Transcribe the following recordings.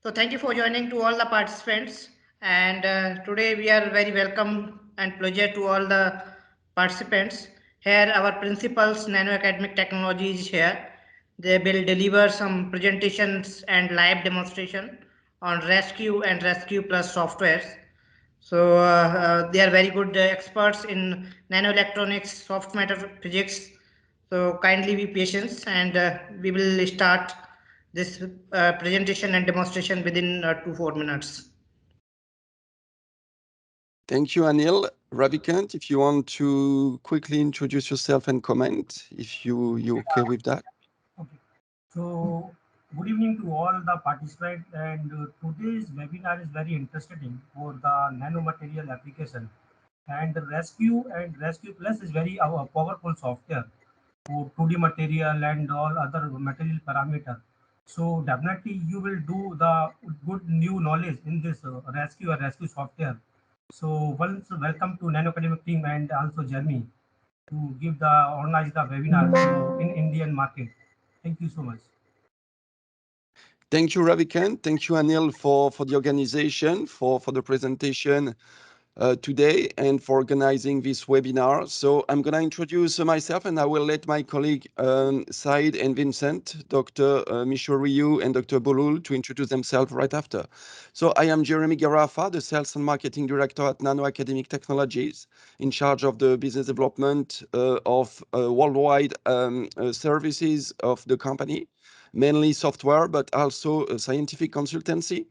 So thank you for joining to all the participants. And today we are very welcome and pleasure to all the participants. Here our principals Nano Academic Technology is here. They will deliver some presentations and live demonstration on Rescue and Rescue Plus softwares. So they are very good experts in nanoelectronics, soft matter physics. So kindly be patient, and we will start this presentation and demonstration within 2 to 4 minutes. Thank you, Anil. Ravikant, if you want to quickly introduce yourself and comment, if you're okay with that. Okay. So, good evening to all the participants, and today's webinar is very interesting for the nanomaterial application. And the Rescue and Rescue Plus is very powerful software for 2D material and all other material parameter. So definitely you will do the good new knowledge in this Rescue or Rescue software. So once welcome to Nano Academic team and also Jeremy to give the organize the webinar in Indian market. Thank you so much. Thank you, Ravikant. Thank you, Anil, for the organization, for the presentation today and for organizing this webinar. So I'm going to introduce myself, and I will let my colleague Said and Vincent, Dr. Misho Ryu and Dr. Bolul to introduce themselves right after. So I am Jeremy Garafa, the Sales and Marketing Director at Nano Academic Technologies, in charge of the business development of worldwide services of the company, mainly software, but also scientific consultancy,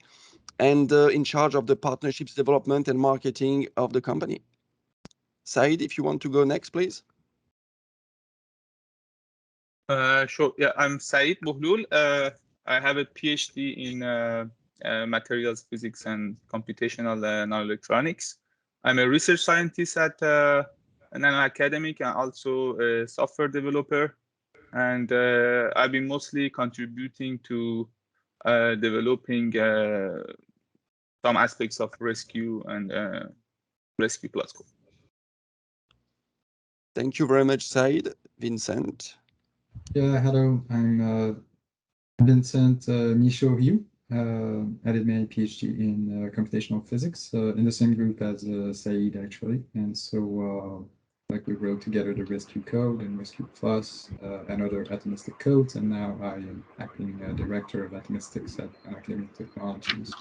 and in charge of the partnerships development and marketing of the company. Said, if you want to go next, please. Sure. Yeah, I'm Said Bohlul. I have a PhD in materials physics and computational nanoelectronics. I'm a research scientist at Nano Academic and also a software developer. And I've been mostly contributing to developing some aspects of Rescue and Rescue Plus. Thank you very much, Said. Vincent. Yeah, hello. I'm Vincent Misho Ryu. I did my PhD in computational physics in the same group as Said, actually. And so like we wrote together the Rescue code and Rescue Plus and other atomistic codes, and now I am acting director of atomistics at Academic Technologies.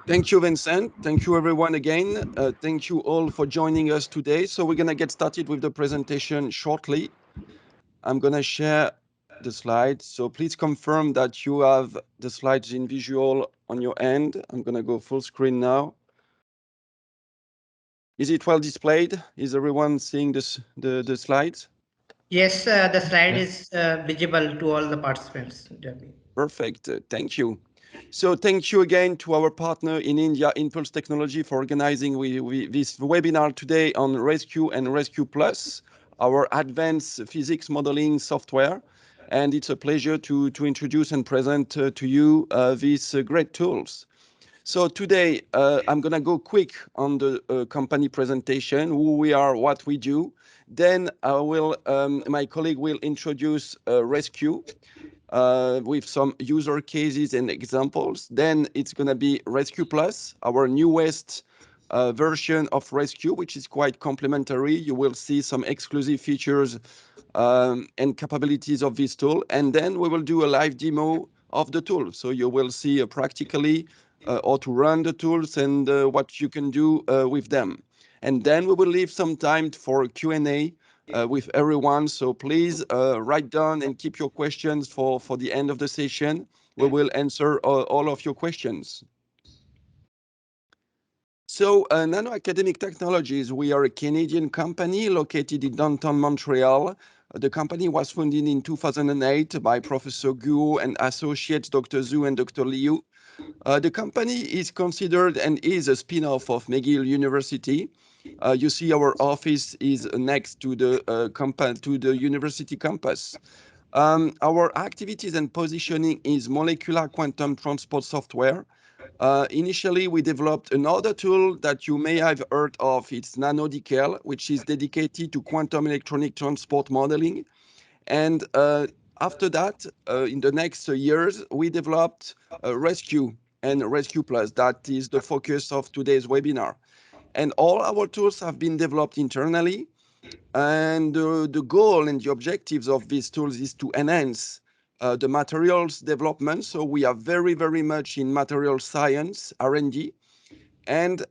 Thank you, Vincent. Thank you, everyone, again. Thank you all for joining us today. So we're going to get started with the presentation shortly. I'm going to share the slides. So please confirm that you have the slides in visual on your end. I'm going to go full screen now. Is it well displayed? Is everyone seeing the slides? Yes, the slide is visible to all the participants. Perfect. Thank you. So thank you again to our partner in India, Impulse Technology, for organizing this webinar today on Rescue and Rescue Plus, our advanced physics modeling software. And it's a pleasure to introduce and present to you these great tools. So today, I'm going to go quick on the company presentation, who we are, what we do. Then my colleague will introduce Rescue with some user cases and examples. Then it's going to be Rescue Plus, our newest version of Rescue, which is quite complementary. You will see some exclusive features and capabilities of this tool. And then we will do a live demo of the tool. So you will see practically how to run the tools and what you can do with them. And then we will leave some time for Q&A with everyone. So please write down and keep your questions for the end of the session. We will answer all of your questions. So Nano Academic Technologies, we are a Canadian company located in downtown Montreal. The company was founded in 2008 by Professor Guo and associates Dr. Zhu and Dr. Liu. The company is considered and is a spin-off of McGill University. You see our office is next to the university campus. Our activities and positioning is molecular quantum transport software. Initially, we developed another tool that you may have heard of. It's NanoDecal, which is dedicated to quantum electronic transport modeling. And After that, in the next years, we developed Rescue and Rescue Plus. That is the focus of today's webinar. And all our tools have been developed internally. And the goal and the objectives of these tools is to enhance the materials development. So we are very, very much in material science, R&D, and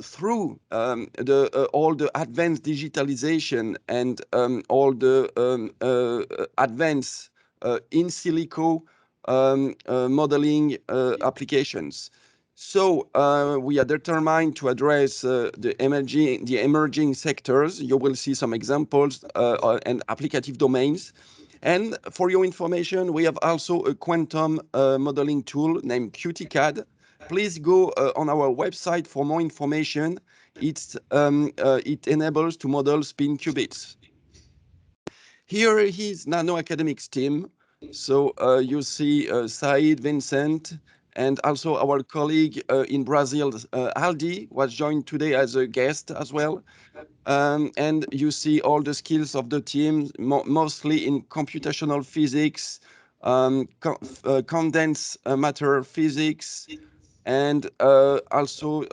through all the advanced digitalization and all the advanced in silico modeling applications. So we are determined to address the emerging sectors. You will see some examples and applicative domains. And for your information, we have also a quantum modeling tool named QTCAD. Please go on our website for more information. It enables to model spin qubits. Here is Nano Academics team. So you see Said, Vincent, and also our colleague in Brazil, Aldi, was joined today as a guest as well. And you see all the skills of the team, mostly in computational physics, condensed matter physics, and also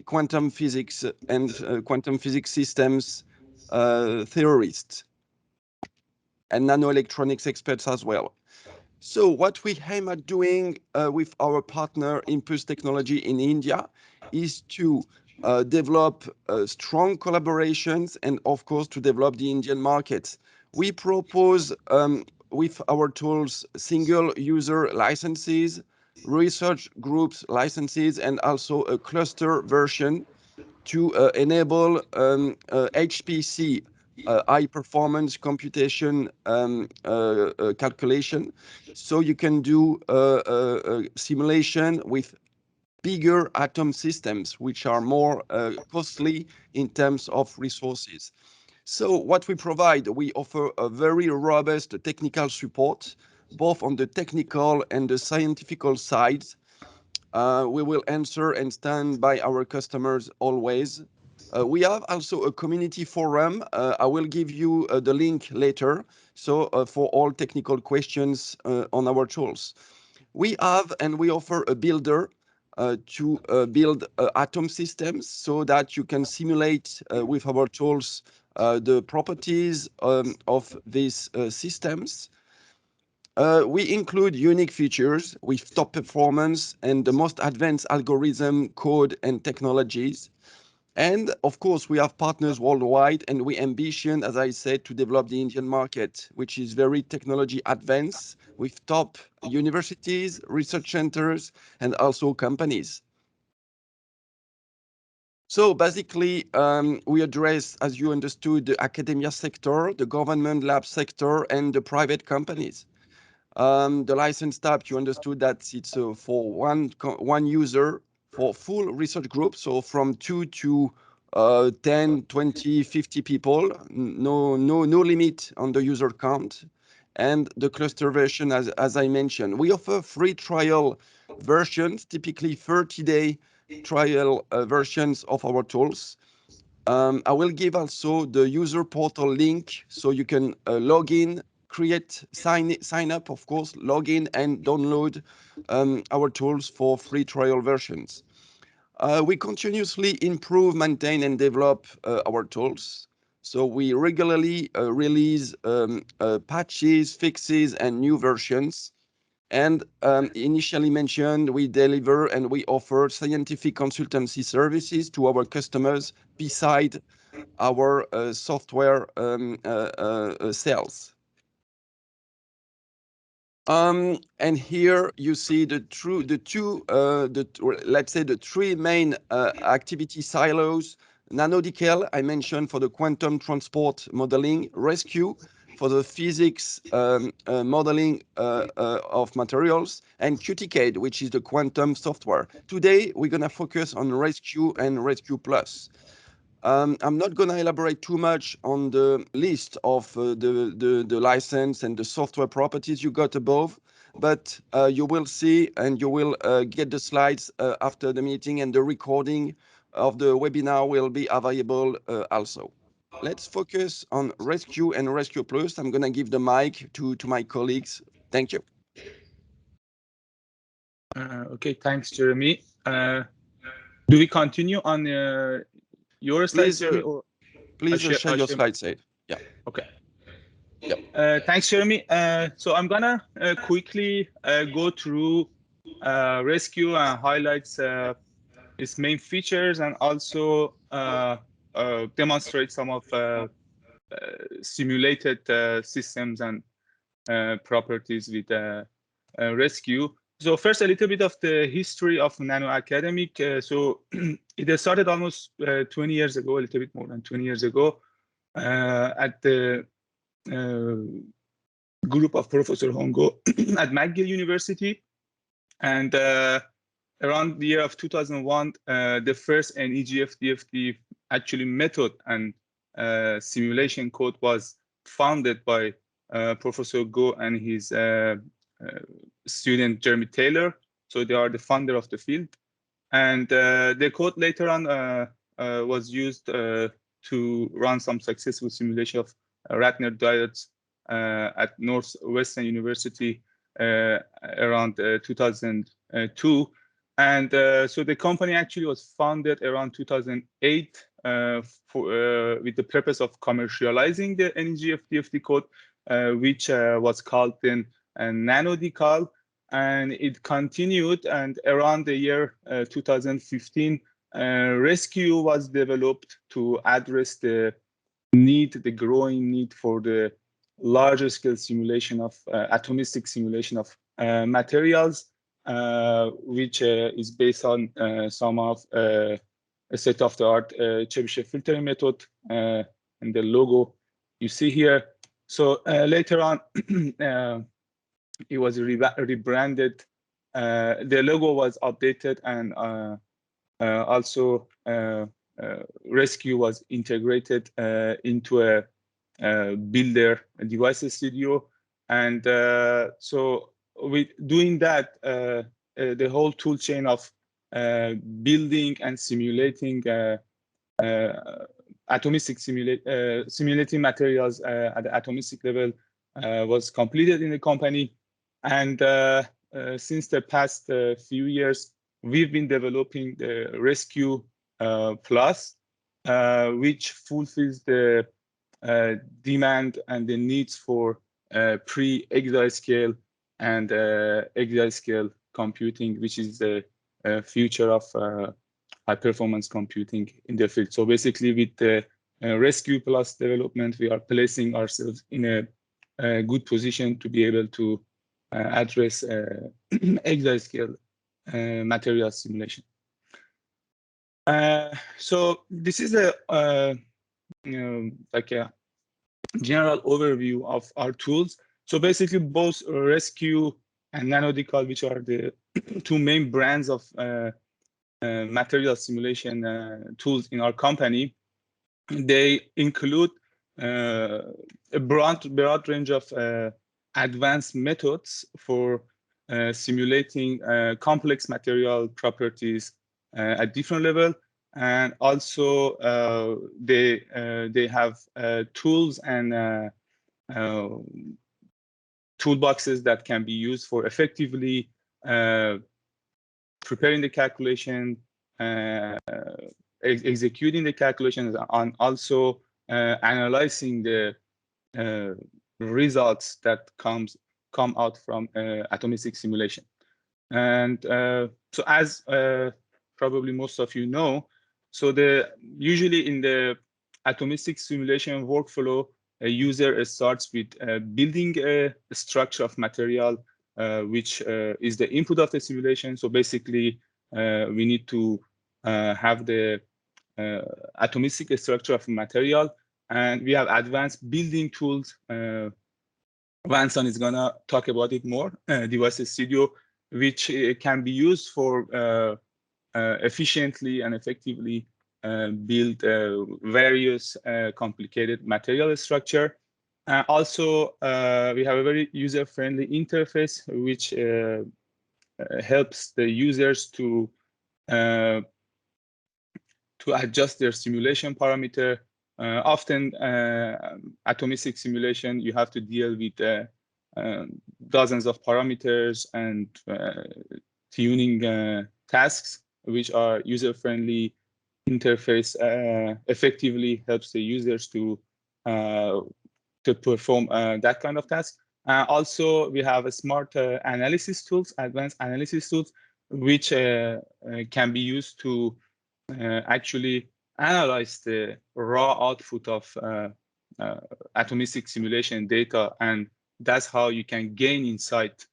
quantum physics and quantum physics systems theorists, and nanoelectronics experts as well. So what we aim at doing with our partner Impulse Technology in India is to develop strong collaborations and, of course, to develop the Indian market. We propose with our tools single user licenses, research groups licenses, and also a cluster version to enable HPC, high performance computation calculation. So you can do simulation with bigger atom systems, which are more costly in terms of resources. So what we provide, we offer a very robust technical support, both on the technical and the scientific sides. We will answer and stand by our customers always. We have also a community forum. I will give you the link later. So for all technical questions on our tools. We have and we offer a builder to build atom systems so that you can simulate with our tools the properties of these systems. We include unique features with top performance and the most advanced algorithm, code, and technologies. And of course, we have partners worldwide, and we ambition, as I said, to develop the Indian market, which is very technology advanced with top universities, research centers, and also companies. So basically, we address, as you understood, the academia sector, the government lab sector, and the private companies. The license type, you understood that it's for one user for full research group, so from 2 to 10, 20, 50 people, no limit on the user count. And the cluster version, as I mentioned, we offer free trial versions, typically 30-day trial versions of our tools. I will give also the user portal link so you can log in, create, sign up, of course, log in and download our tools for free trial versions. We continuously improve, maintain, and develop our tools. So we regularly release patches, fixes, and new versions. And initially mentioned, we deliver and we offer scientific consultancy services to our customers beside our software sales. And here you see let's say the three main activity silos. NanoDecal, I mentioned, for the quantum transport modeling. Rescue for the physics modeling of materials, and QTCAD, which is the quantum software. Today, we're going to focus on Rescue and Rescue Plus. I'm not going to elaborate too much on the list of the license and the software properties you got above, but you will see and you will get the slides after the meeting, and the recording of the webinar will be available also. let's focus on Rescue and Rescue Plus. I'm going to give the mic to my colleagues. Thank you. Okay, thanks, Jeremy. Do we continue on your slides, Jeremy? Please share your slide set. Yeah. Okay. Yep. Thanks, Jeremy. So I'm gonna quickly go through Rescue and highlights its main features, and also demonstrate some of simulated systems and properties with Rescue. So first, a little bit of the history of Nano Academic. So it started almost 20 years ago, a little bit more than 20 years ago, at the group of Professor Hongo at McGill University. And around the year of 2001, the first NEGF DFT actually method and simulation code was founded by Professor Go and his student Jeremy Taylor. So they are the founder of the field. And the code later on was used to run some successful simulation of Ratner diodes at Northwestern University around 2002. And so the company actually was founded around 2008 with the purpose of commercializing the NEGF DFT code, which was called then NanoDecal. And it continued, and around the year 2015, Rescue was developed to address the growing need for the larger scale simulation of atomistic simulation of materials, which is based on some of a state-of-the-art Chebyshev filtering method, and the logo you see here. So later on, it was rebranded. The logo was updated, and also Rescue was integrated into a Builder devices studio. And so with doing that, the whole tool chain of building and simulating atomistic simulating materials at the atomistic level was completed in the company. And since the past few years, we've been developing the Rescue Plus, which fulfills the demand and the needs for pre-exascale and exascale computing, which is the future of high-performance computing in the field. So basically, with the Rescue Plus development, we are placing ourselves in a good position to be able to address exascale material simulation. So this is like a general overview of our tools. So basically, both Rescue and NanoDecal, which are the two main brands of material simulation tools in our company, they include a broad range of advanced methods for simulating complex material properties at different level, and also they have tools and toolboxes that can be used for effectively preparing the calculation, executing the calculations, and also analyzing the results that come out from atomistic simulation. And so as probably most of you know, so usually in the atomistic simulation workflow, a user starts with building a structure of material, which is the input of the simulation. So basically, we need to have the atomistic structure of material, and we have advanced building tools. Vanson is gonna talk about it more. Devices Studio, which can be used for efficiently and effectively build various complicated material structure. Also, we have a very user-friendly interface, which helps the users to adjust their simulation parameter Often atomistic simulation, you have to deal with dozens of parameters and tuning tasks, which are user-friendly interface effectively helps the users to perform that kind of task. Also, we have a smart analysis tools, advanced analysis tools, which can be used to actually analyze the raw output of atomistic simulation data, and that's how you can gain insight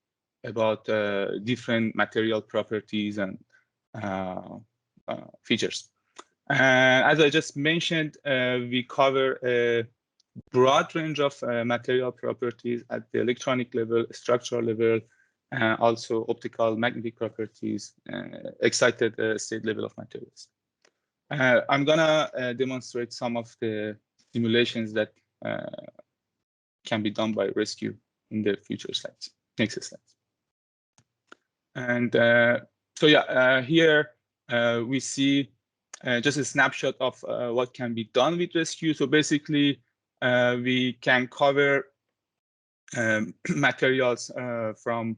about different material properties and features. As I just mentioned, we cover a broad range of material properties at the electronic level, structural level, also optical, magnetic properties, excited state level of materials. I'm gonna demonstrate some of the simulations that can be done by RESCU in the future slides. Next slide. And so yeah, here we see just a snapshot of what can be done with RESCU. So basically, we can cover materials from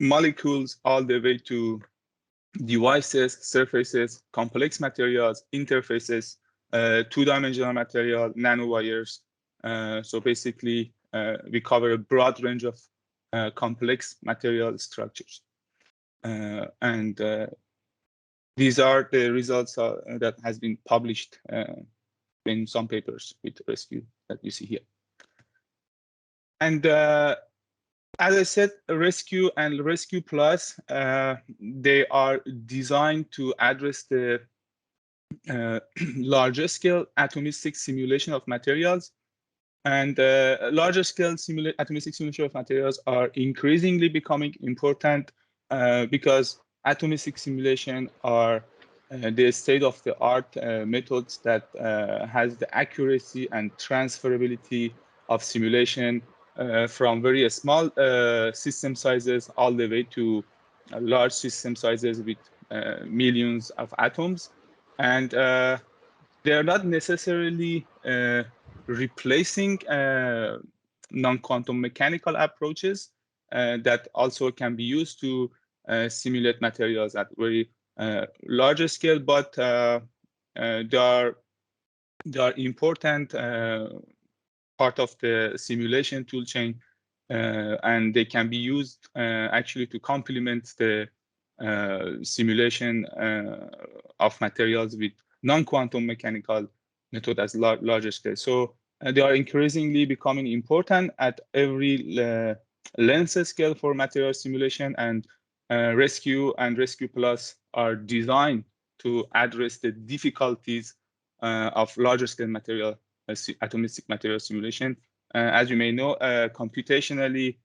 molecules all the way to devices, surfaces, complex materials, interfaces, two-dimensional material, nanowires. So basically, we cover a broad range of complex material structures. And these are the results that has been published in some papers with RESCU that you see here. And as I said, RESCU and RESCU Plus, they are designed to address the larger scale atomistic simulation of materials. And larger scale atomistic simulation of materials are increasingly becoming important because atomistic simulation are the state-of-the-art methods that has the accuracy and transferability of simulation from very small system sizes all the way to large system sizes with millions of atoms. And they're not necessarily replacing non-quantum mechanical approaches that also can be used to simulate materials at very larger scale, but they are important part of the simulation toolchain, and they can be used actually to complement the simulation of materials with non-quantum mechanical method as larger scale. So they are increasingly becoming important at every length scale for material simulation, and RESCU and RESCU Plus are designed to address the difficulties of larger scale material atomistic material simulation. As you may know, computationally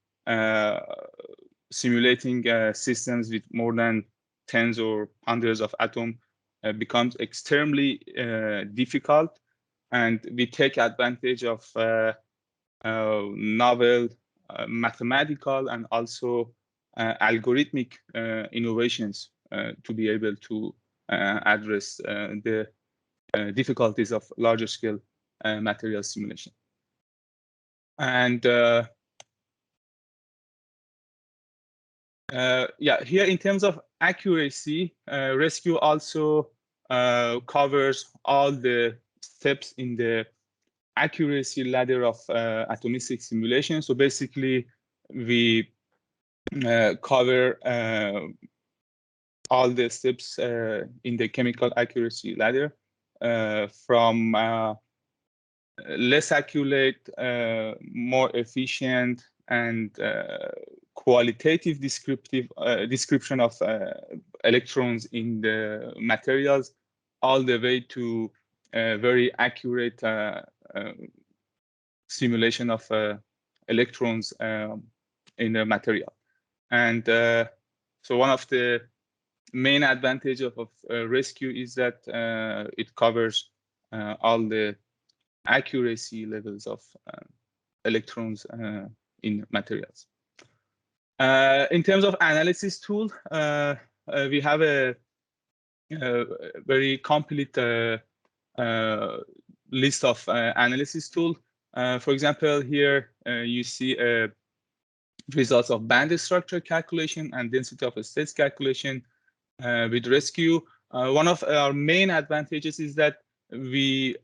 simulating systems with more than tens or hundreds of atoms becomes extremely difficult, and we take advantage of novel mathematical and also algorithmic innovations to be able to address the difficulties of larger scale material simulation. And yeah, here in terms of accuracy, RESCU also covers all the steps in the accuracy ladder of atomistic simulation. So basically, we cover all the steps in the chemical accuracy ladder, from less accurate, more efficient, and qualitative description of electrons in the materials, all the way to very accurate simulation of electrons in the material. And so one of the main advantages of RESCU is that it covers all the accuracy levels of electrons in materials. In terms of analysis tool, we have a very complete list of analysis tool. For example, here you see results of band structure calculation and density of states calculation with RESCU. One of our main advantages is that we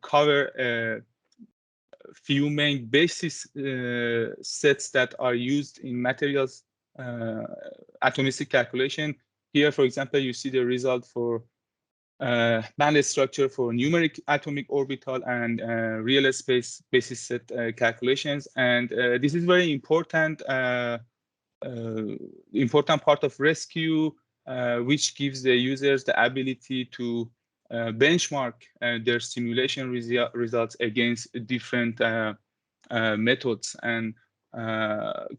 cover a few main basis sets that are used in materials atomistic calculation. Here, for example, you see the result for band structure for numeric atomic orbital and real space basis set calculations. And this is very important, important part of RESCU, which gives the users the ability to benchmark their simulation results against different methods and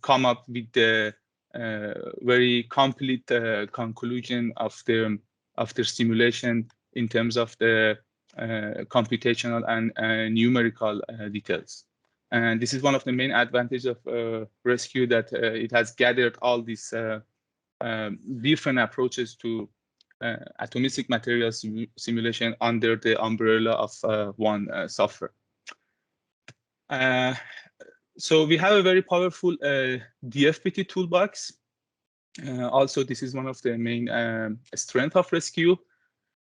come up with the very complete conclusion of their simulation in terms of the computational and numerical details. And this is one of the main advantages of RESCU, that it has gathered all these different approaches to atomistic materials simulation under the umbrella of one software. So we have a very powerful DFT toolbox. Also, this is one of the main strengths of RESCU.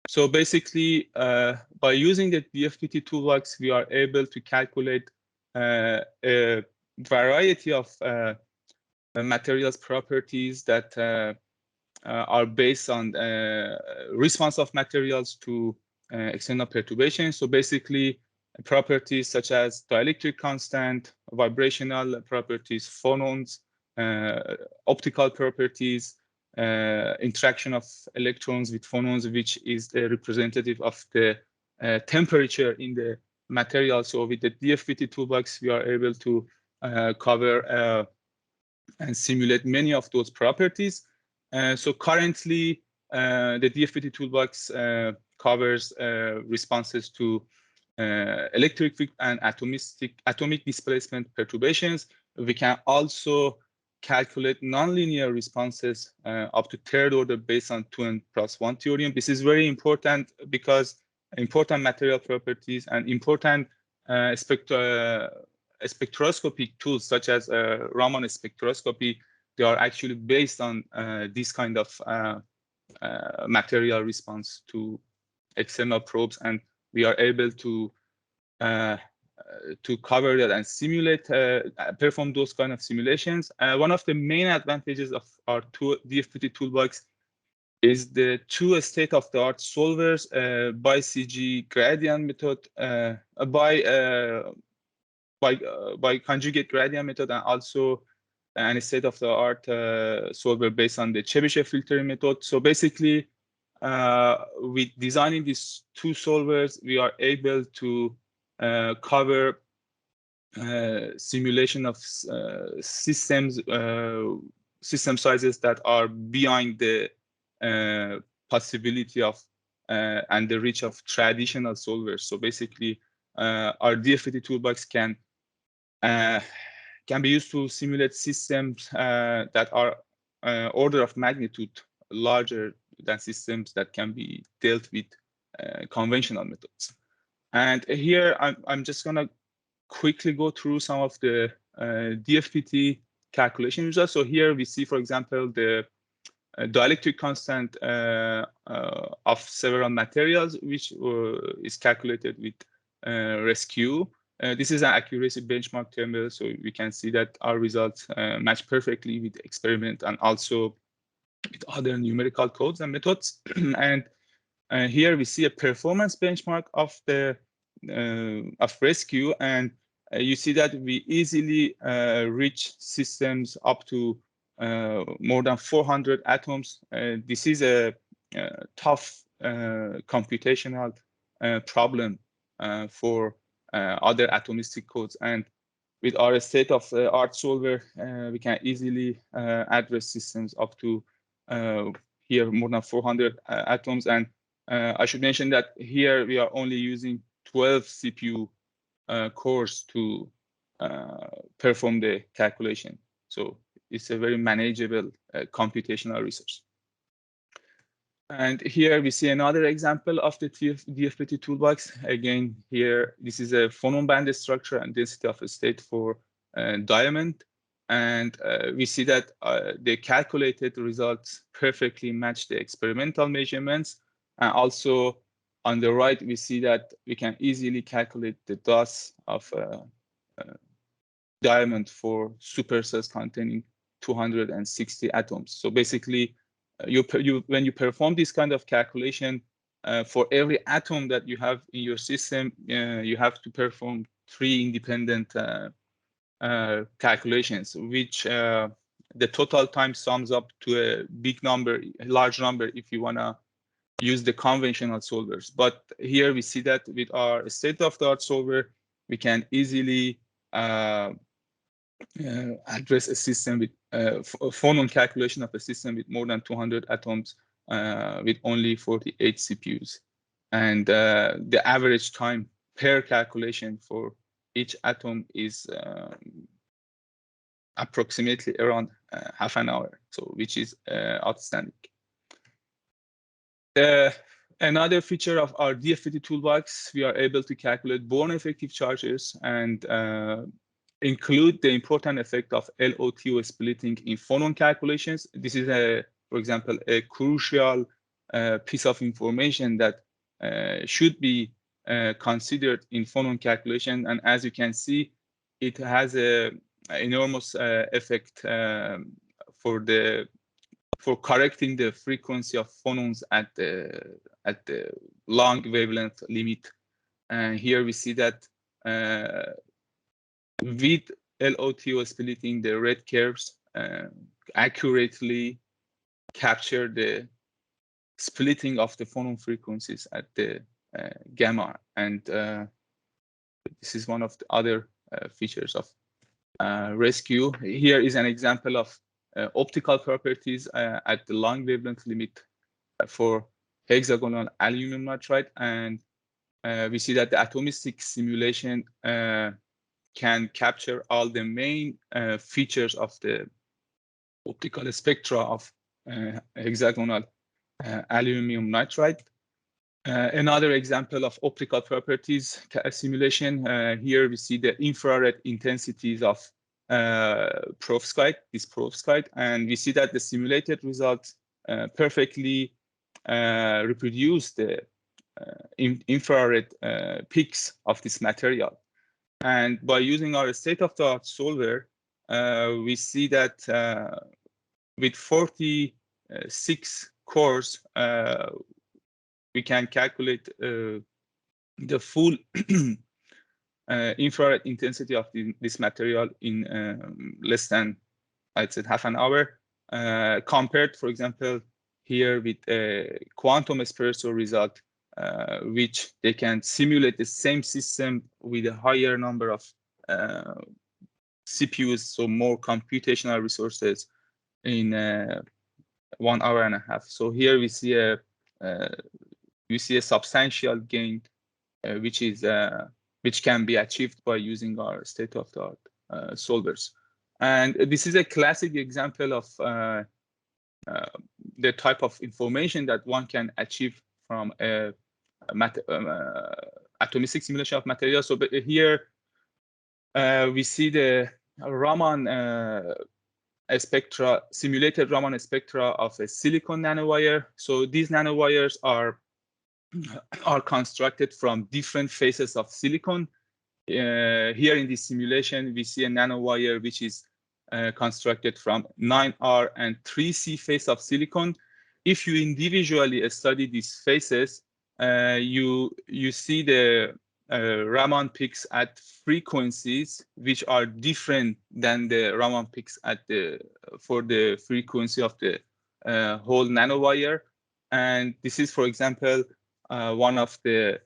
So basically, by using the DFT toolbox, we are able to calculate a variety of materials properties that are based on response of materials to external perturbation. So basically, properties such as dielectric constant, vibrational properties, phonons, optical properties, interaction of electrons with phonons, which is the representative of the temperature in the material. So with the DFT toolbox, we are able to cover and simulate many of those properties. So currently, the DFT toolbox covers responses to electric and atomic displacement perturbations. We can also calculate nonlinear responses up to third order based on 2n+1 theorem. This is very important because important material properties and important spectroscopic tools such as Raman spectroscopy, they are actually based on this kind of material response to external probes, and we are able to cover that and simulate, perform those kind of simulations. One of the main advantages of our DFT toolbox is the two state-of-the-art solvers, by CG gradient method, by conjugate gradient method, and also an state-of-the-art solver based on the Chebyshev filtering method. So basically, with designing these two solvers, we are able to cover simulation of systems, system sizes that are beyond the possibility of and the reach of traditional solvers. So basically, our DFT toolbox can be used to simulate systems that are order of magnitude larger than systems that can be dealt with conventional methods. And here, I'm just going to quickly go through some of the DFT calculation results. So here we see, for example, the dielectric constant of several materials, which is calculated with RESCU. This is an accuracy benchmark table, so we can see that our results match perfectly with the experiment and also with other numerical codes and methods. And here we see a performance benchmark of the of RESCU, and you see that we easily reach systems up to more than 400 atoms. This is a tough computational problem for other atomistic codes, and with our state-of-the-art solver, we can easily address systems up to here more than 400 atoms. And I should mention that here we are only using 12 CPU cores to perform the calculation. So it's a very manageable computational resource. And here we see another example of the DFT toolbox. Again, here, this is a Phonon band structure and density of a state for diamond. And we see that the calculated results perfectly match the experimental measurements. And also on the right, we see that we can easily calculate the DOS of diamond for supercells containing 260 atoms. So basically, when you perform this kind of calculation, for every atom that you have in your system, you have to perform 3 independent calculations, which the total time sums up to a big number, a large number, if you want to use the conventional solvers. But here we see that with our state-of-the-art solver, we can easily address a system with Phonon calculation of a system with more than 200 atoms with only 48 CPUs. And the average time per calculation for each atom is approximately around half an hour, so which is outstanding. Another feature of our DFT toolbox, we are able to calculate Born effective charges and include the important effect of LOTO splitting in Phonon calculations. This is, for example, a crucial piece of information that should be considered in Phonon calculation. And as you can see, it has an enormous effect for correcting the frequency of phonons at the long wavelength limit. And here we see that with LOTO splitting, the red curves accurately capture the splitting of the phonon frequencies at the gamma. And this is one of the other features of RESCU. Here is an example of optical properties at the long wavelength limit for hexagonal aluminum nitride. And we see that the atomistic simulation can capture all the main features of the optical spectra of hexagonal aluminum nitride. Another example of optical properties simulation, here we see the infrared intensities of perovskite, this perovskite, and we see that the simulated results perfectly reproduce the infrared peaks of this material. And by using our state-of-the-art solver, we see that with 46 cores, we can calculate the full infrared intensity of this material in less than, I'd say, half an hour, compared, for example, here with a quantum espresso result, which they can simulate the same system with a higher number of CPUs, so more computational resources in 1 hour and a half. So here we see a substantial gain, which can be achieved by using our state-of-the-art solvers. And this is a classic example of the type of information that one can achieve from a atomistic simulation of materials. So here we see the Raman spectra, simulated Raman spectra of a silicon nanowire. So these nanowires are constructed from different phases of silicon. Here in this simulation, we see a nanowire which is constructed from 9R and 3C phase of silicon. If you individually study these phases, you see the Raman peaks at frequencies which are different than the Raman peaks at for the frequency of the whole nanowire. And this is, for example, one of the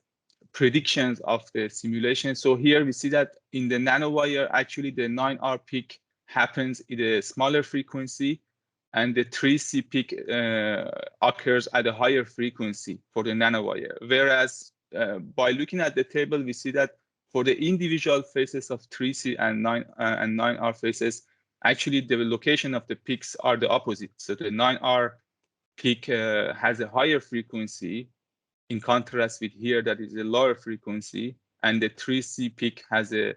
predictions of the simulation. So here we see that in the nanowire, actually the 9R peak happens at a smaller frequency, and the 3C peak occurs at a higher frequency for the nanowire. Whereas by looking at the table, we see that for the individual phases of 3C and 9R phases, actually the location of the peaks are the opposite. So the 9R peak has a higher frequency, in contrast with here that is a lower frequency, and the 3C peak has a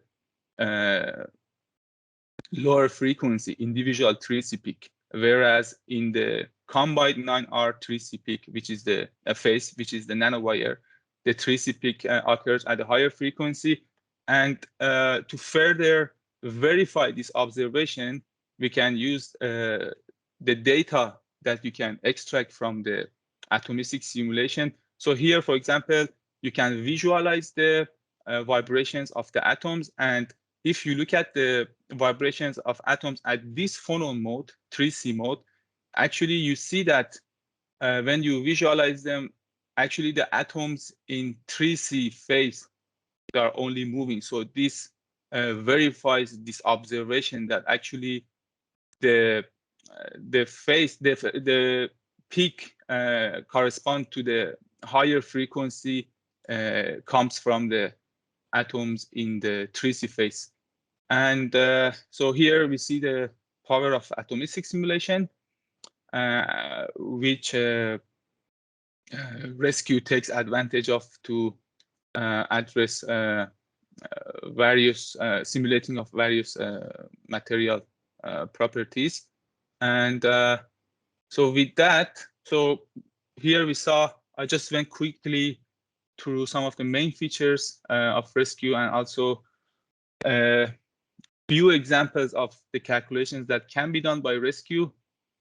lower frequency, individual 3C peak, whereas in the combined 9R 3C peak, which is the phase, which is the nanowire, the 3C peak occurs at a higher frequency. And to further verify this observation, we can use the data that you can extract from the atomistic simulation. So here, for example, you can visualize the vibrations of the atoms. And if you look at the vibrations of atoms at this Phonon mode, 3C mode, actually you see that when you visualize them, actually the atoms in 3C phase are only moving. So this verifies this observation that actually the phase, the peak correspond to the higher frequency comes from the atoms in the 3C phase. And so here we see the power of atomistic simulation, which RESCU takes advantage of to address various simulating of various material properties. And so with that, so here we saw, I just went quickly through some of the main features of RESCU, and also few examples of the calculations that can be done by RESCU.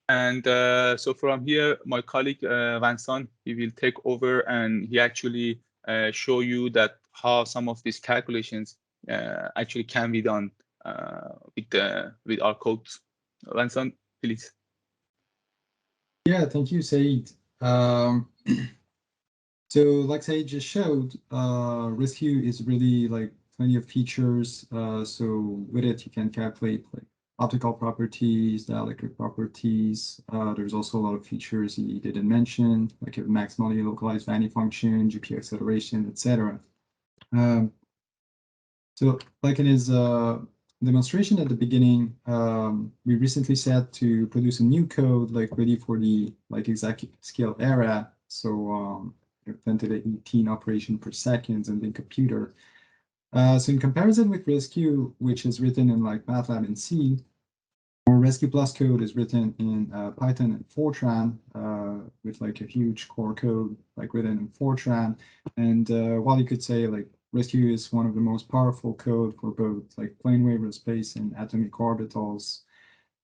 And so from here, my colleague Vincent, he will take over, and he actually show you that how some of these calculations actually can be done with our codes. Vincent, please. Yeah, thank you, Said. So like Said just showed, RESCU is really like plenty of features. So with it, you can calculate like optical properties, dielectric properties. There's also a lot of features he didn't mention, like a maximally localized Vanny function, GPU acceleration, etc. So like in his demonstration at the beginning, we recently set to produce a new code like ready for the like exact scale era. So implemented 18 operation per second in the computer. So in comparison with RESCU, which is written in like MATLAB and C, our RESCU Plus code is written in Python and Fortran with like a huge core code like written in Fortran. And while you could say like RESCU is one of the most powerful code for both like plane wave space and atomic orbitals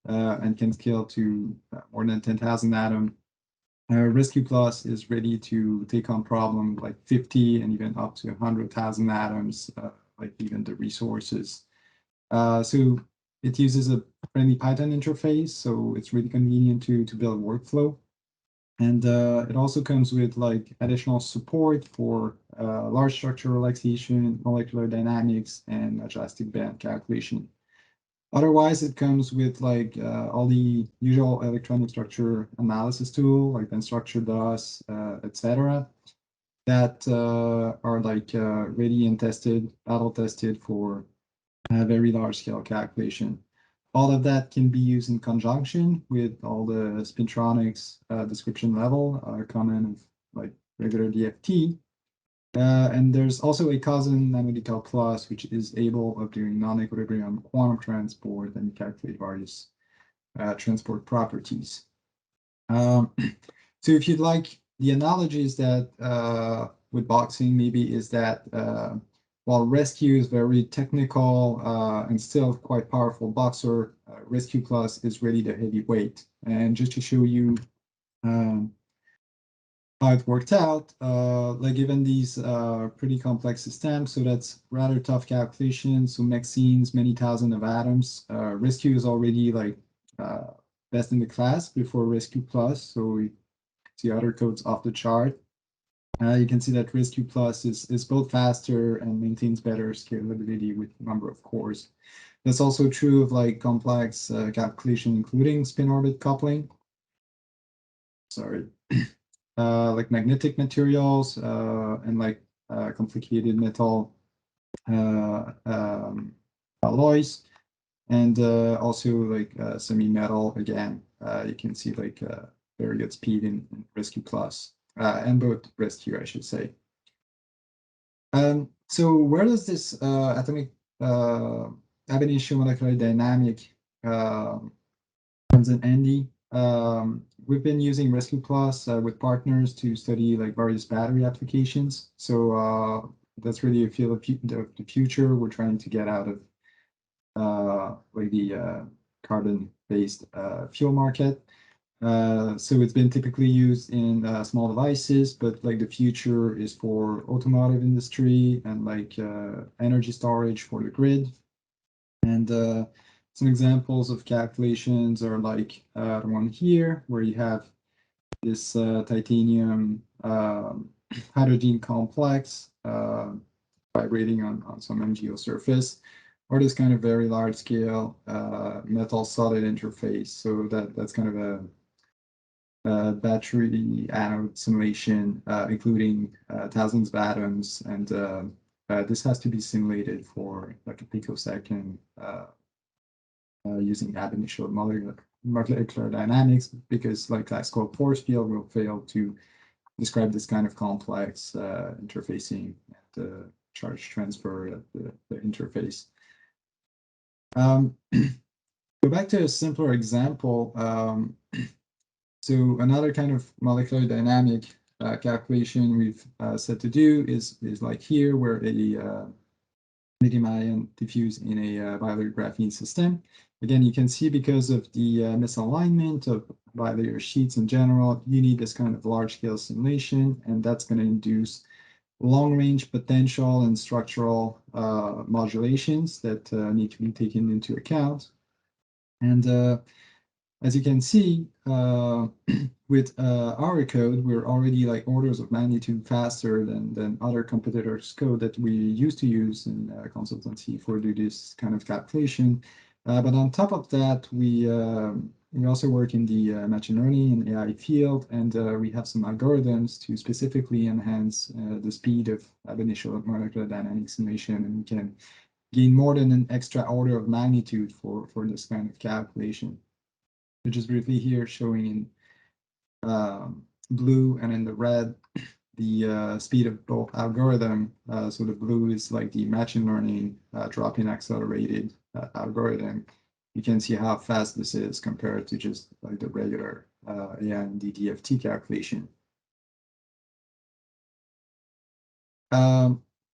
and can scale to more than 10,000 atoms. RESCU Plus is ready to take on problems like 50 and even up to 100,000 atoms, like even the resources. So it uses a friendly Python interface, so it's really convenient to build workflow. And it also comes with like additional support for large structure relaxation, molecular dynamics, and adjusted band calculation. Otherwise, it comes with like all the usual electronic structure analysis tool, like band structure DOS, etc., that are like ready and tested, battle tested for very large scale calculation. All of that can be used in conjunction with all the Spintronics description level, common of like regular DFT. And there's also a cousin nanodecal plus, which is able of doing non-equilibrium quantum transport and calculate various transport properties. So if you'd like, the analogy is that with boxing maybe is that while RESCU is very technical and still quite powerful boxer, RESCU Plus is really the heavyweight. And just to show you how it worked out, like given these pretty complex systems, so that's rather tough calculations. So Maxine's many thousand of atoms. RESCU is already like best in the class before RESCU Plus. So we see other codes off the chart. You can see that RESCU Plus is both faster and maintains better scalability with number of cores. That's also true of like complex calculation, including spin orbit coupling. Sorry. Like magnetic materials and like complicated metal alloys, and also like semi-metal. Again, you can see like very good speed in Rescue Plus, and both Rescue, I should say. So where does this atomic ab initio molecular dynamic comes in handy? We've been using Rescue Plus with partners to study like various battery applications. So that's really a field of the future. We're trying to get out of like the carbon-based fuel market. So it's been typically used in small devices, but like the future is for automotive industry and like energy storage for the grid. And some examples of calculations are like the one here, where you have this titanium hydrogen complex vibrating on some MgO surface, or this kind of very large scale metal solid interface. So that's kind of a battery anode simulation, including thousands of atoms, and this has to be simulated for like a picosecond using ab initio molecular dynamics, because like classical force field will fail to describe this kind of complex interfacing and charge transfer at the interface. Go back to a simpler example. So another kind of molecular dynamic calculation we've set to do is like here, where a medium ion diffuse in a bilayer graphene system. Again, you can see because of the misalignment of bilayer sheets in general, you need this kind of large-scale simulation, and that's going to induce long-range potential and structural modulations that need to be taken into account. And as you can see, with our code, we're already like orders of magnitude faster than other competitors' code that we used to use in consultancy for do this kind of calculation. But on top of that, we also work in the machine learning and AI field, and we have some algorithms to specifically enhance the speed of ab initio molecular dynamic simulation, and we can gain more than an extra order of magnitude for this kind of calculation. Which is briefly here showing in blue and in the red the speed of both algorithm. So the blue is like the machine learning drop-in accelerated algorithm. You can see how fast this is compared to just like the regular AI and the DFT calculation.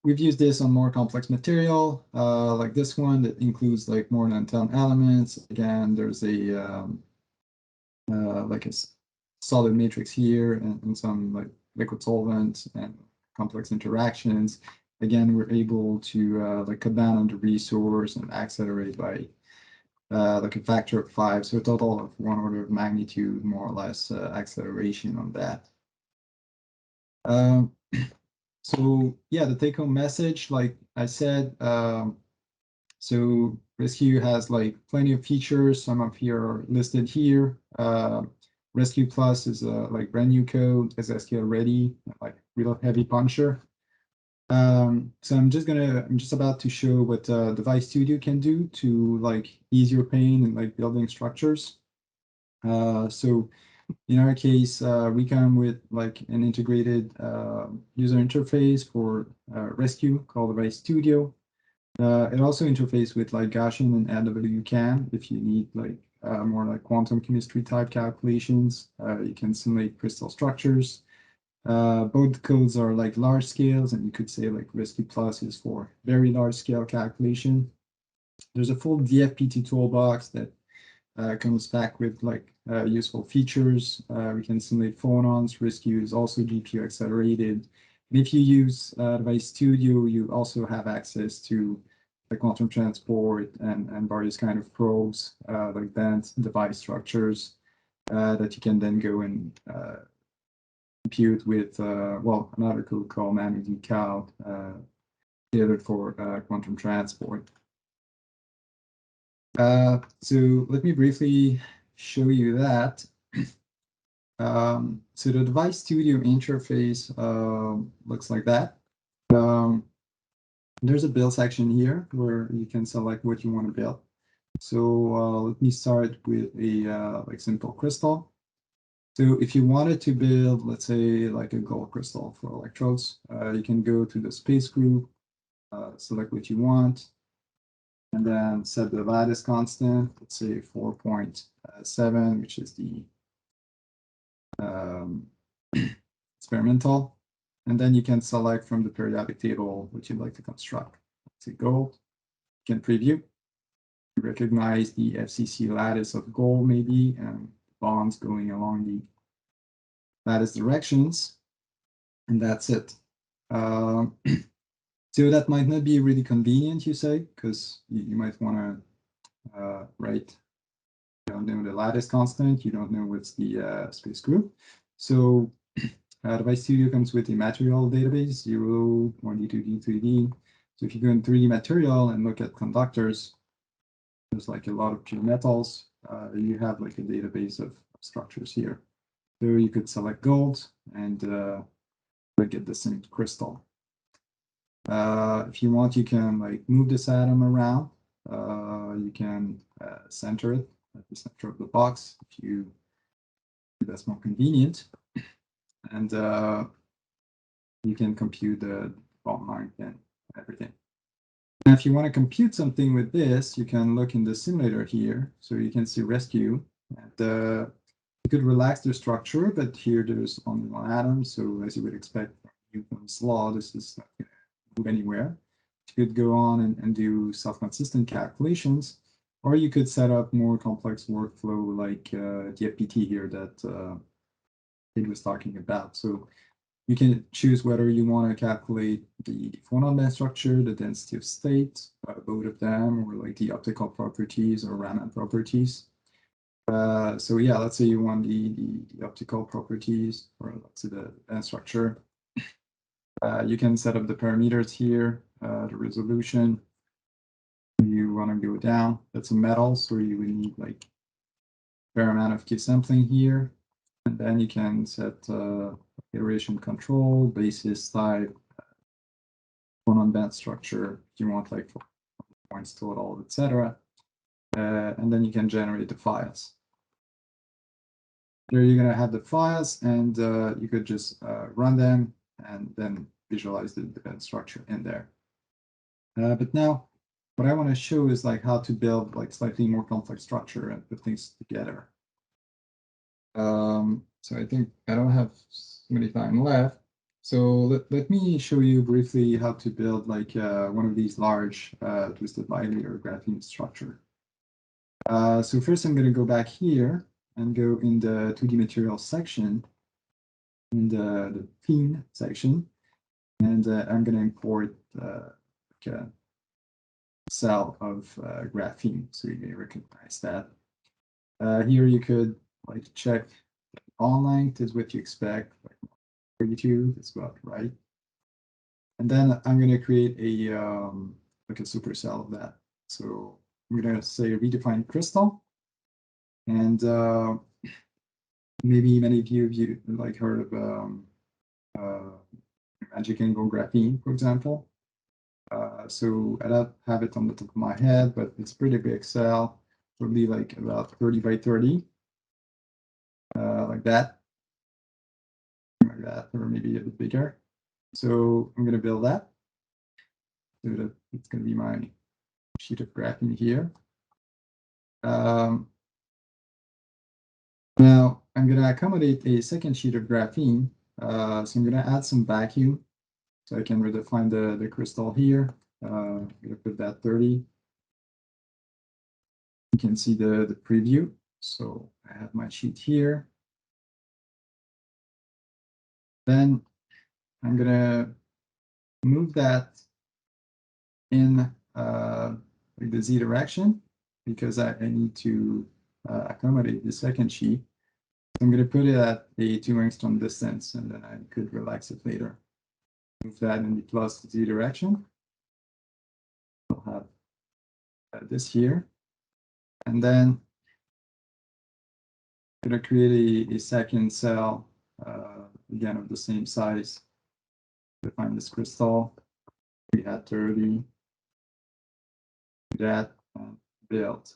We've used this on more complex material, like this one that includes like more than 10 elements. Again, there's a like a solid matrix here and some like liquid solvent and complex interactions. Again, we're able to like cut down on the resource and accelerate by like a factor of 5. So a total of 1 order of magnitude, more or less, acceleration on that. So yeah, the take-home message, like I said, so Rescue has like plenty of features. Some of here are listed here. Rescue Plus is like brand new code, is SQL ready, like real heavy puncher. So I'm just about to show what Device Studio can do to like ease your pain and like building structures. So in our case, we come with like an integrated user interface for Rescue called Device Studio. It also interfaces with like Gaussian and LWCAM if you need like more like quantum chemistry type calculations. You can simulate crystal structures. Both codes are like large scales, and you could say like Rescue Plus is for very large scale calculation. There's a full DFPT toolbox that comes back with like useful features. We can simulate phonons. Rescue is also GPU accelerated. And if you use Device Studio, you also have access to the quantum transport and various kind of probes, like bent device structures that you can then go and compute with, well, another code called ManuDecal, tailored for quantum transport. So let me briefly show you that. So the Device Studio interface looks like that. There's a build section here where you can select what you want to build. So let me start with a like simple crystal. So if you wanted to build, let's say, like a gold crystal for electrodes, you can go to the space group, select what you want, and then set the lattice constant, let's say 4.7, which is the experimental. And then you can select from the periodic table what you'd like to construct. Let's say gold. You can preview. You recognize the FCC lattice of gold, maybe, and bonds going along the lattice directions. And that's it. So that might not be really convenient, you say, because you might want to write, you don't know the lattice constant, you don't know what's the space group. So Device Studio comes with a material database, 0, 1D, 2D, 3D. So if you go in 3D material and look at conductors, there's like a lot of pure metals. You have like a database of structures here. So you could select gold and get the same crystal. If you want, you can like move this atom around. You can center it at the center of the box if you that's more convenient. And you can compute the bond length and everything. Now, if you want to compute something with this, you can look in the simulator here. So you can see rescue. And you could relax the structure, but here there's only one atom. So as you would expect from Newton's law, this is not going to move anywhere. You could go on and do self-consistent calculations, or you could set up more complex workflow like DFT here that Kate was talking about. So you can choose whether you want to calculate the Phonon band structure, the density of state, both of them, or like the optical properties or Raman properties. So yeah, let's say you want the optical properties, or let's say the band structure. You can set up the parameters here, the resolution. You want to go down. That's a metal, so you would need like a fair amount of key sampling here. And then you can set iteration control, basis type, Phonon band structure, if you want like points total, etc. And then you can generate the files. There you're going to have the files, and you could just run them and then visualize the band structure in there. But now, what I want to show is like how to build like slightly more complex structure and put things together. So I think I don't have so many time left. So let me show you briefly how to build like one of these large twisted bilayer graphene structure. So first I'm going to go back here and go in the 2D materials section, in the theme section, and I'm going to import like a cell of graphene, so you may recognize that. Here you could like check bond length is what you expect, like 32 is about right. And then I'm going to create a like a supercell of that. So I'm going to say redefine crystal, and maybe many of you like heard of magic angle graphene, for example. So I don't have it on the top of my head, but it's pretty big cell, probably like about 30 by 30, like that, or maybe a bit bigger. So I'm going to build that. So that it's going to be my sheet of graphene here. Now I'm going to accommodate a second sheet of graphene. So I'm going to add some vacuum so I can redefine the crystal here. I'm going to put that 30. You can see the preview. So I have my sheet here. Then I'm going to move that in like the Z direction because I need to accommodate the second sheet. So I'm going to put it at a 2 angstrom distance, and then I could relax it later. Move that in the plus Z direction. I'll have this here. And then I'm going to create a second cell, again, of the same size. Define this crystal. We add 30. Do that and build.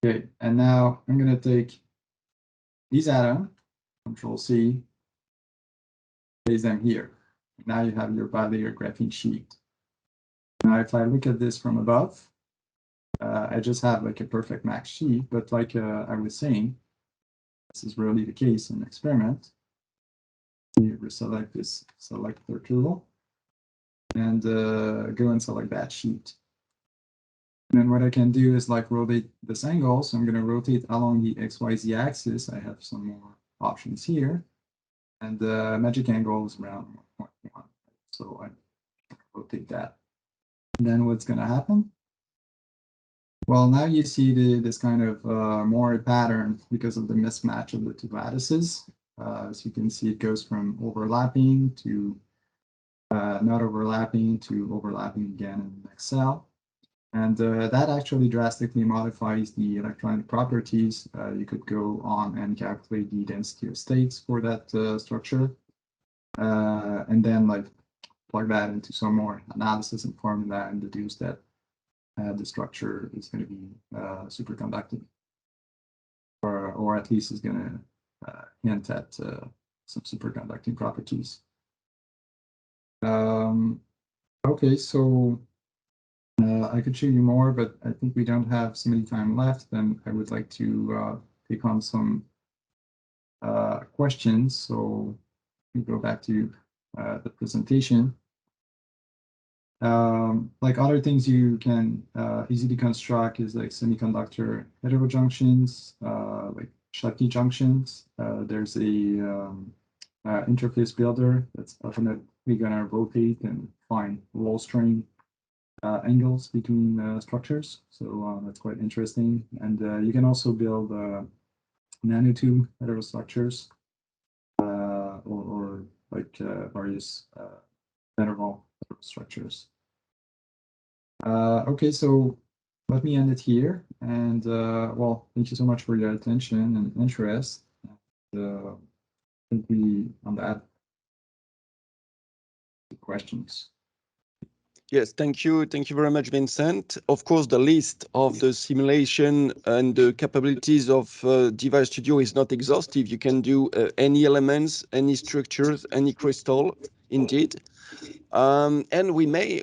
Okay, and now I'm going to take these atoms, Control C, place them here. Now you have your bilayer graphene sheet. Now, if I look at this from above, I just have like a perfect max sheet, but like I was saying, this is really the case in experiment. You select this selector tool and go and select that sheet. And then what I can do is like rotate this angle. So I'm going to rotate along the XYZ axis. I have some more options here. And the magic angle is around 1.1. So I rotate that. And then what's going to happen? Well, now you see this kind of more pattern because of the mismatch of the two lattices. As you can see, it goes from overlapping to not overlapping to overlapping again in the next cell. And that actually drastically modifies the electronic properties. You could go on and calculate the density of states for that structure. And then like plug that into some more analysis and formula and deduce that the structure is going to be superconducting. Or at least is going to hint at some superconducting properties. Okay, so I could show you more, but I think we don't have so many time left, and I would like to take on some questions. So we go back to the presentation. Like other things you can easily construct is like semiconductor heterojunctions, like Schottky junctions. There's a interface builder that's definitely going to rotate and find low strain angles between structures. So that's quite interesting. And you can also build nanotube heterostructures or like various interval structures. Okay, so let me end it here. And well, thank you so much for your attention and interest. And, I think we on that questions. Yes, thank you. Thank you very much, Vincent. Of course, the list of the simulation and the capabilities of Device Studio is not exhaustive. You can do any elements, any structures, any crystal, indeed. And we may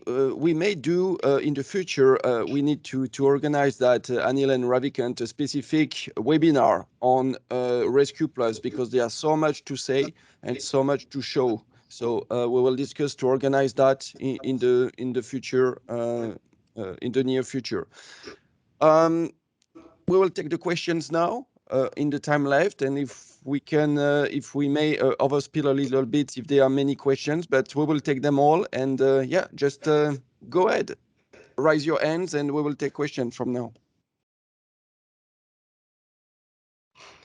do in the future. We need to organize that Anil and Ravikant a specific webinar on Rescue Plus because there are so much to say and so much to show. So we will discuss to organize that in the future, in the near future. We will take the questions now in the time left, and if we can, if we may overspill a little bit, if there are many questions, but we will take them all. And yeah, just go ahead, raise your hands, and we will take questions from now.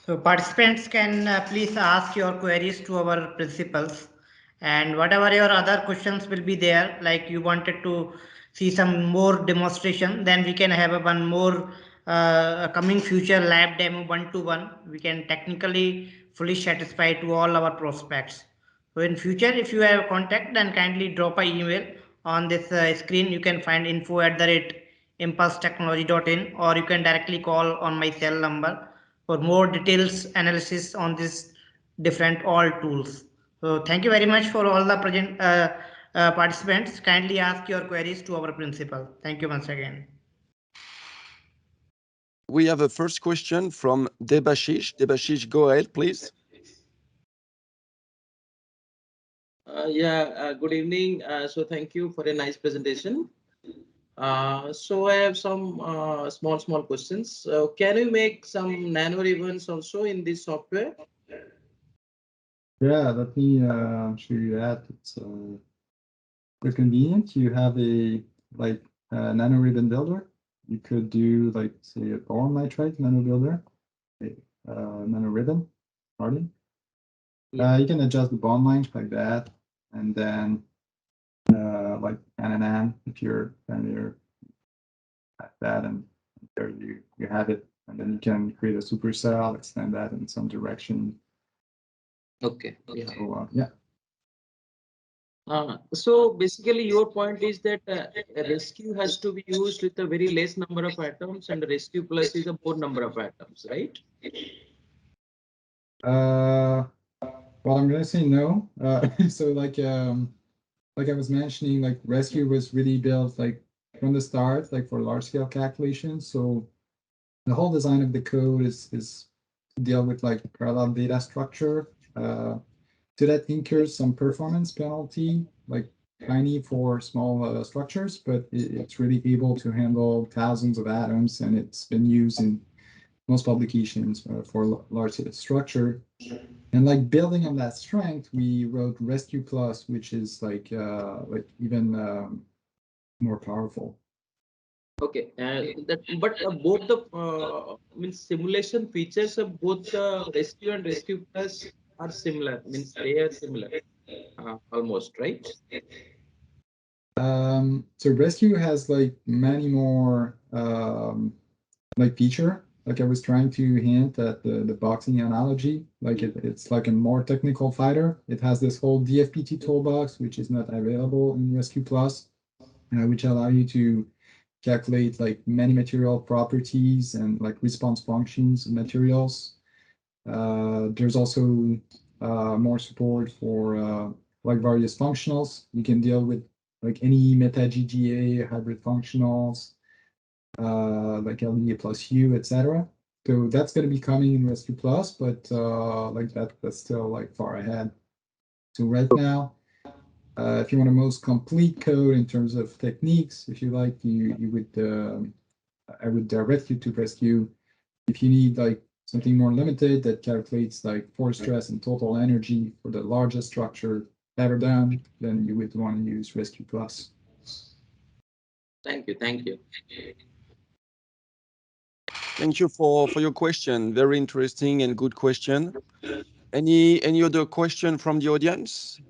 So participants can please ask your queries to our principals, and whatever your other questions will be there, like you wanted to see some more demonstration, then we can have one more coming future lab demo 1-to-1. We can technically fully satisfy to all our prospects. So in future, if you have contact, then kindly drop an email on this screen. You can find info@impulsetechnology.in, or you can directly call on my cell number for more details analysis on this different all tools. So thank you very much for all the present participants. Kindly ask your queries to our principal. Thank you once again. We have a first question from Debashish. Debashish, go ahead, please. Good evening. So thank you for a nice presentation. So I have some small questions. Can you make some nano ribbons also in this software? Yeah, let me show you that. It's very convenient. You have a like nano ribbon builder. You could do like say a boron nitride nano builder, a nano ribbon, pardon. You can adjust the bond length like that, and then like NNN if you're familiar at that, and there you have it, and then you can create a supercell, extend that in some direction. Okay. Yeah. So, yeah. So basically, your point is that rescue has to be used with a very less number of atoms, and rescue plus is a more number of atoms, right? Well, I'm gonna say no. So like I was mentioning, like Rescue was really built like from the start, like for large scale calculations. So the whole design of the code is to deal with like parallel data structure. So that incurs some performance penalty, like tiny for small structures, but it's really able to handle thousands of atoms, and it's been used in most publications for large structure. And like building on that strength, we wrote Rescue Plus, which is like even more powerful. Okay, but both the means simulation features of both the Rescue and Rescue Plus are similar. Means they are similar, almost, right? So Rescue has like many more like feature. Like I was trying to hint at the boxing analogy. Like it's like a more technical fighter. It has this whole DFPT toolbox, which is not available in Rescue Plus, which allow you to calculate like many material properties and like response functions and materials. There's also more support for like various functionals. You can deal with like any meta GGA hybrid functionals, like LDA plus U, etc. So that's going to be coming in Rescue Plus, but like that's still like far ahead. So right now, if you want a most complete code in terms of techniques, if you like, you would I would direct you to Rescue. If you need like something more limited that calculates like force stress and total energy for the largest structure ever done, then you would want to use Rescue Plus. Thank you. Thank you. Thank you for your question. Very interesting and good question. Any other question from the audience?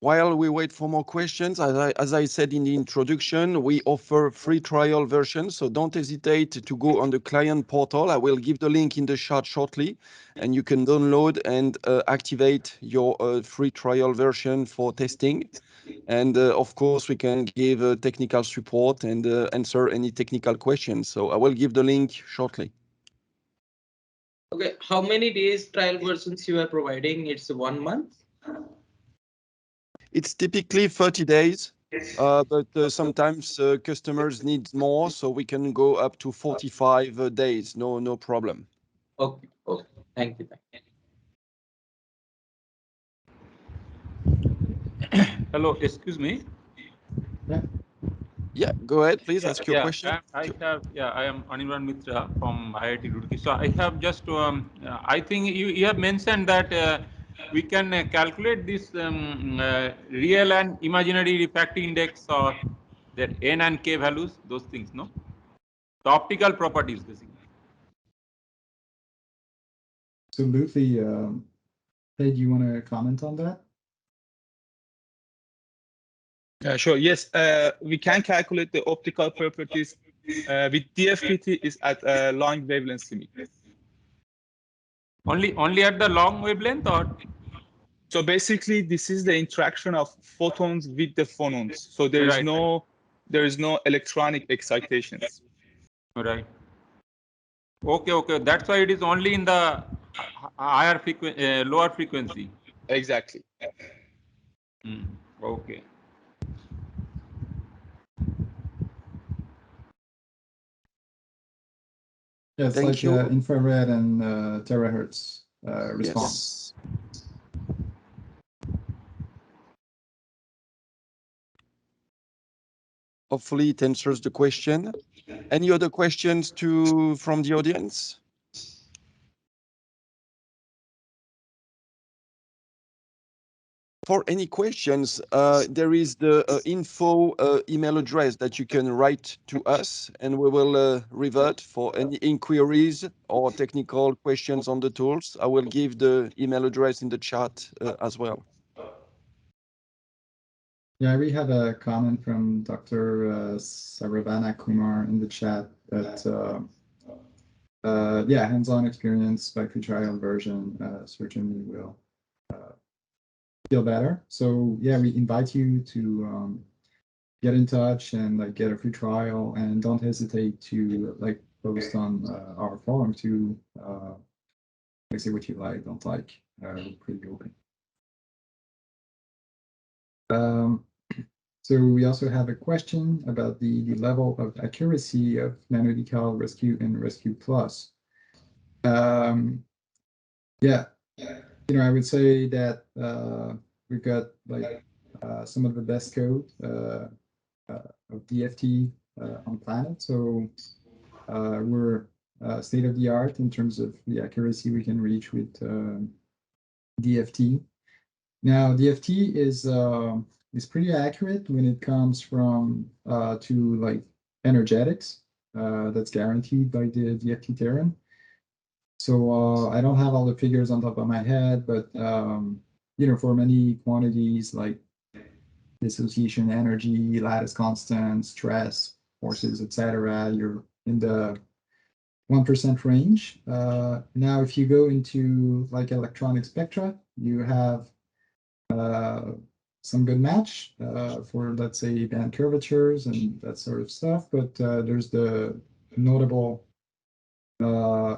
While we wait for more questions, as I said in the introduction, we offer free trial versions, so don't hesitate to go on the client portal. I will give the link in the chat shortly, and you can download and activate your free trial version for testing. And of course, we can give technical support and answer any technical questions. So I will give the link shortly. Okay, how many days trial versions you are providing? It's 1 month? It's typically 30 days, but sometimes customers need more, so we can go up to 45 days. No problem. Okay, okay. Thank you. Hello, excuse me. Yeah, go ahead, please ask your question. I am Anirban Mitra from IIT Roorkee. So I have just, I think you have mentioned that we can calculate this real and imaginary refractive index or their N and K values, those things, no? The optical properties, basically. Absolutely. Hey, do you want to comment on that? Sure. Yes, we can calculate the optical properties with DFT is at a long wavelength limit. Only at the long wavelength, or? So basically, this is the interaction of photons with the phonons. So there is no electronic excitations. Right. Okay. That's why it is only in the higher frequency, lower frequency. Exactly. Okay. Yeah, it's Thank like you. infrared and terahertz response. Yes. Hopefully it answers the question. Any other questions from the audience? For any questions, there is the info email address that you can write to us, and we will revert for any inquiries or technical questions on the tools. I will give the email address in the chat as well. Yeah, we have a comment from Dr. Saravana Kumar in the chat that yeah, hands-on experience by free trial version certainly will feel better. So yeah, we invite you to get in touch and like get a free trial, and don't hesitate to like post on our forum to like say what you like, don't like. We're pretty open. So we also have a question about the level of accuracy of nanodecal rescue and rescue plus. Yeah, I would say that we've got like some of the best code of DFT on the planet. So we're state of the art in terms of the accuracy we can reach with DFT. Now, DFT is pretty accurate when it comes from to like energetics. That's guaranteed by the DFT theorem. So I don't have all the figures on top of my head, but for many quantities like dissociation energy, lattice constant, stress, forces, etc., you're in the 1% range. Now, if you go into like electronic spectra, you have some good match for, let's say, band curvatures and that sort of stuff. But there's the notable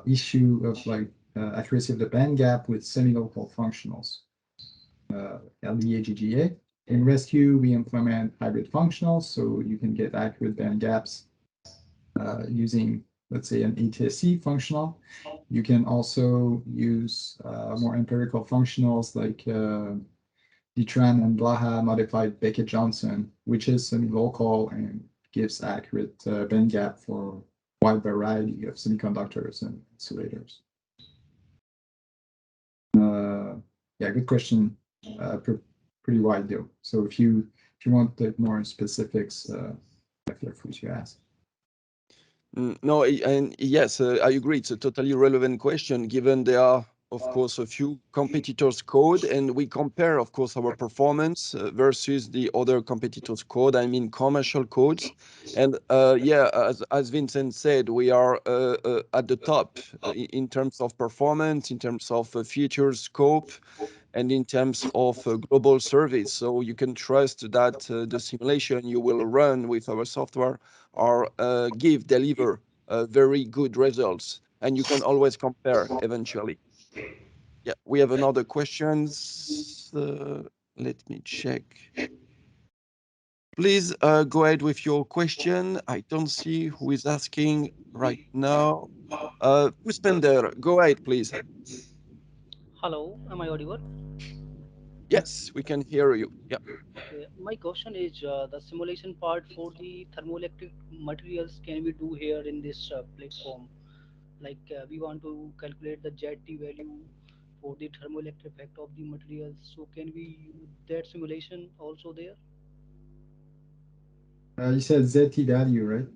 issue of like accuracy of the band gap with semi-local functionals, LDA, GGA. In Rescue, we implement hybrid functionals, so you can get accurate band gaps using, let's say, an ATSC functional. You can also use more empirical functionals like Ditran and Blaha modified Beckett-Johnson, which is semi-local and gives accurate band gap for a wide variety of semiconductors and insulators. Yeah, good question. Pretty wide though. So if you want more specifics, feel free to ask. No, and yes, I agree. It's a totally relevant question, given there are, of course, a few competitors' code, and we compare, of course, our performance versus the other competitors' code. I mean, commercial codes. And yeah, as Vincent said, we are at the top in terms of performance, in terms of features, scope, and in terms of global service. So you can trust that the simulation you will run with our software are deliver very good results, and you can always compare eventually. Yeah, we have another questions. Let me check. Please go ahead with your question. I don't see who is asking right now. Puspender, go ahead, please. Hello, am I audible? Yes, we can hear you. Yeah. Okay. My question is the simulation part for the thermoelectric materials can we do here in this platform? Like we want to calculate the ZT value for the thermoelectric effect of the materials. So can we use that simulation also there? You said ZT value, right?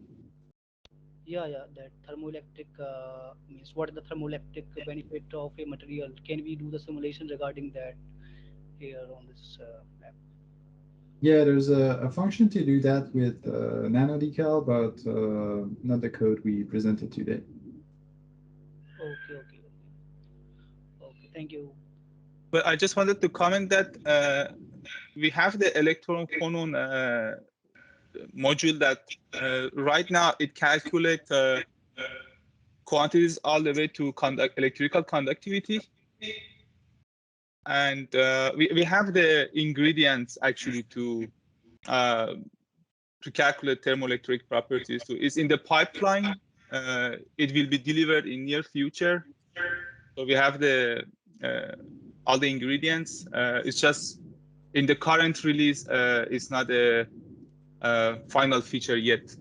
Yeah, that thermoelectric means what is the thermoelectric benefit of a material? Can we do the simulation regarding that here on this map? Yeah, there's a function to do that with nanodecal, but not the code we presented today. Okay, thank you. But I just wanted to comment that we have the electron phonon module that right now it calculates quantities all the way to electrical conductivity. And we have the ingredients actually to calculate thermoelectric properties. So it's in the pipeline. It will be delivered in near future. So we have the all the ingredients. It's just in the current release, it's not a final feature yet.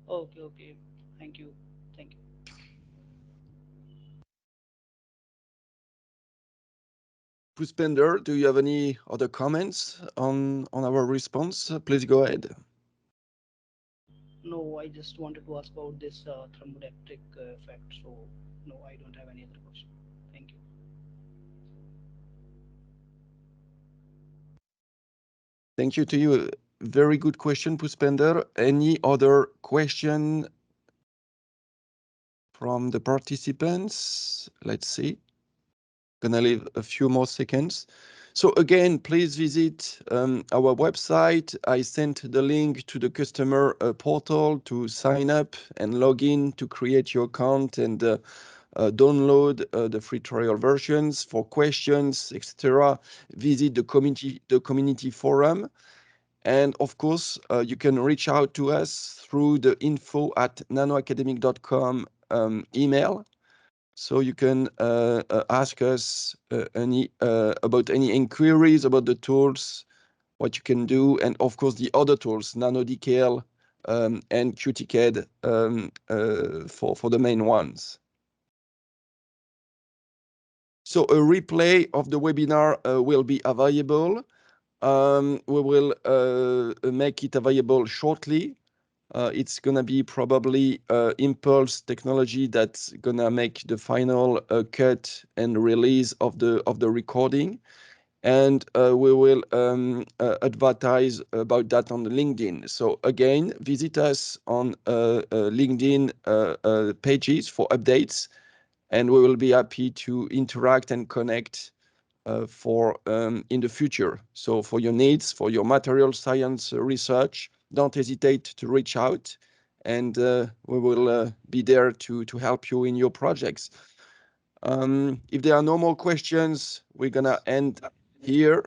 Okay. Thank you. Puspender, do you have any other comments on our response? Please go ahead. No, I just wanted to ask about this thermoelectric effect. So no, I don't have any other question. Thank you. Thank you to you. Very good question, Puspender. Any other question from the participants? Let's see. Gonna leave a few more seconds. So again, please visit our website. I sent the link to the customer portal to sign up and log in to create your account and download the free trial versions. For questions, etc., visit the community forum. And of course, you can reach out to us through the info@nanoacademic.com email. So you can ask us about any inquiries about the tools, what you can do, and of course the other tools, NanoDKL and QTCAD for the main ones. So a replay of the webinar will be available. We will make it available shortly. It's gonna be probably Impulse technology that's gonna make the final cut and release of the recording, and we will advertise about that on LinkedIn. So again, visit us on LinkedIn pages for updates, and we will be happy to interact and connect for in the future. So for your needs, for your material science research, don't hesitate to reach out, and we will be there to help you in your projects. If there are no more questions, we're gonna end here.